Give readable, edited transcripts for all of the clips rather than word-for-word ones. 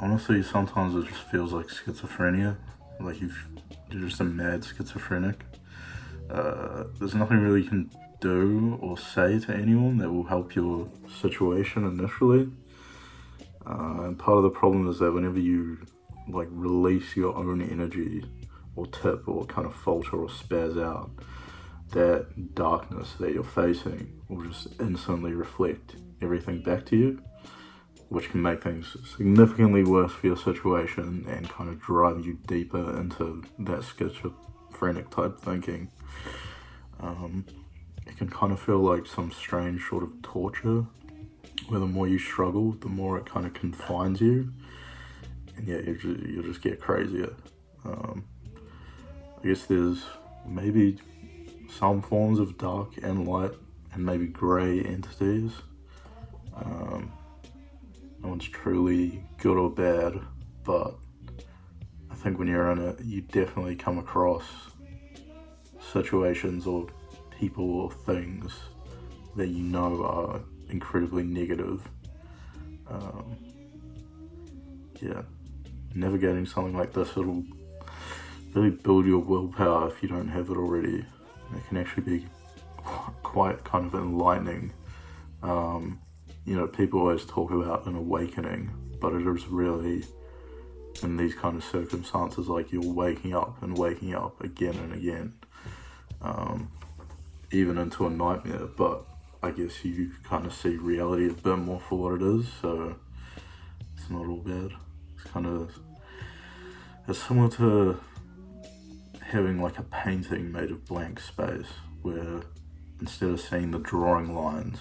Honestly, sometimes it just feels like schizophrenia, like you're just a mad schizophrenic. There's nothing really you can do or say to anyone that will help your situation initially. And part of the problem is that whenever you like release your own energy or tip or kind of falter or spaz out, that darkness that you're facing will just instantly reflect everything back to you, which can make things significantly worse for your situation and kind of drive you deeper into that schizophrenic type thinking. It can kind of feel like some strange sort of torture, where the more you struggle, the more it kind of confines you, and yeah, you'll just get crazier. I guess there's maybe some forms of dark and light and maybe grey entities. No one's truly good or bad, but I think when you're in it, you definitely come across situations or people or things that you know are incredibly negative. Yeah, navigating something like this, it'll really build your willpower if you don't have it already. It can actually be quite kind of enlightening. People always talk about an awakening, but it is really in these kind of circumstances like you're waking up and waking up again and again, even into a nightmare. But I guess you kind of see reality a bit more for what it is, so it's not all bad. It's similar to having like a painting made of blank space, where instead of seeing the drawing lines,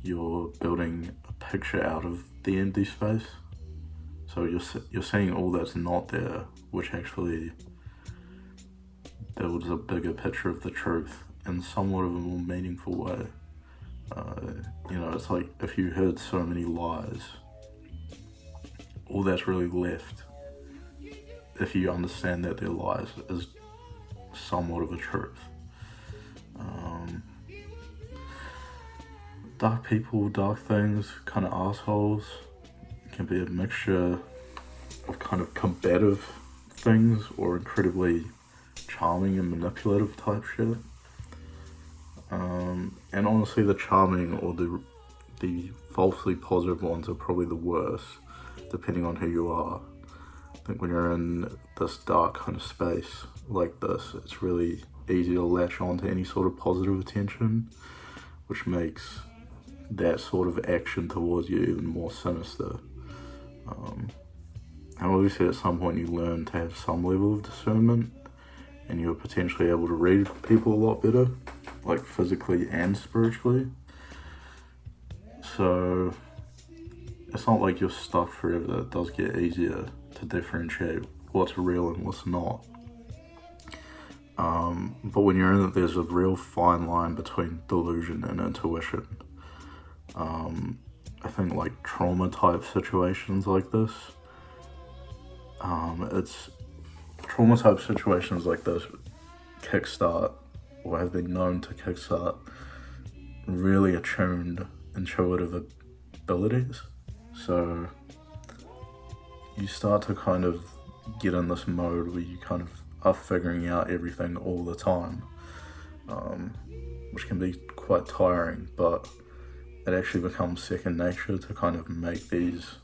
you're building a picture out of the empty space. So you're seeing all that's not there, which actually builds a bigger picture of the truth in somewhat of a more meaningful way. It's like if you heard so many lies, all that's really left, if you understand that they're lies, is somewhat of a truth. Dark people, dark things, kind of assholes, can be a mixture of kind of combative things or incredibly charming and manipulative type shit. And honestly, the charming or the falsely positive ones are probably the worst, depending on who you are. I think when you're in this dark kind of space like this, it's really easy to latch on to any sort of positive attention, which makes that sort of action towards you even more sinister. And obviously at some point you learn to have some level of discernment, and you're potentially able to read people a lot better, like physically and spiritually. So it's not like you're stuck forever. It does get easier to differentiate what's real and what's not. But when you're in it, there's a real fine line between delusion and intuition. I think like trauma type situations like this, trauma type situations like this kickstart, or have been known to kickstart, really attuned intuitive abilities. So you start to kind of get in this mode where you kind of are figuring out everything all the time, which can be quite tiring, but it actually becomes second nature to kind of make these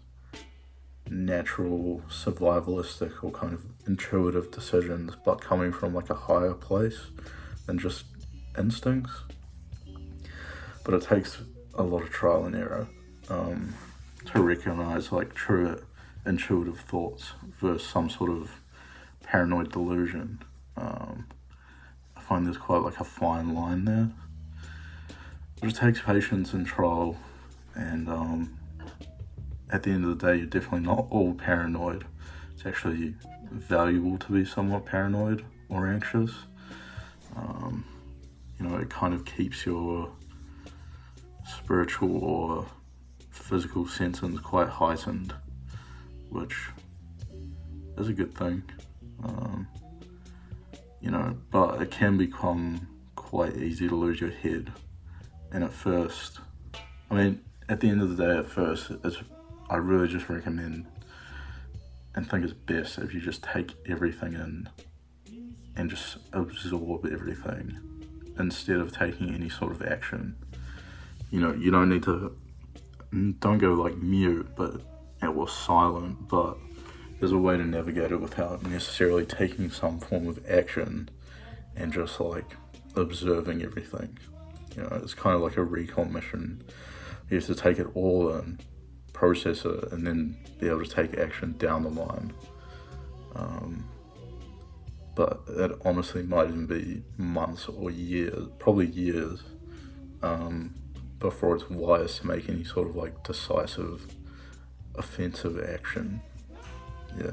natural, survivalistic or kind of intuitive decisions, but coming from like a higher place than just instincts. But it takes a lot of trial and error to recognize like true intuitive thoughts versus some sort of paranoid delusion. I find there's quite like a fine line there, but it takes patience and trial, and at the end of the day, you're definitely not all paranoid. It's actually valuable to be somewhat paranoid or anxious. It kind of keeps your spiritual or physical senses quite heightened, which is a good thing. But it can become quite easy to lose your head. And at the end of the day, I really just recommend and think it's best if you just take everything in and just absorb everything instead of taking any sort of action. You know, you don't need to, don't go like mute, but or silent, but there's a way to navigate it without necessarily taking some form of action and just like observing everything. You know, it's kind of like a recon mission. You have to take it all in, process it, and then be able to take action down the line. But that honestly might even be months or years, probably years, before it's wise to make any sort of like decisive, offensive action. Yeah.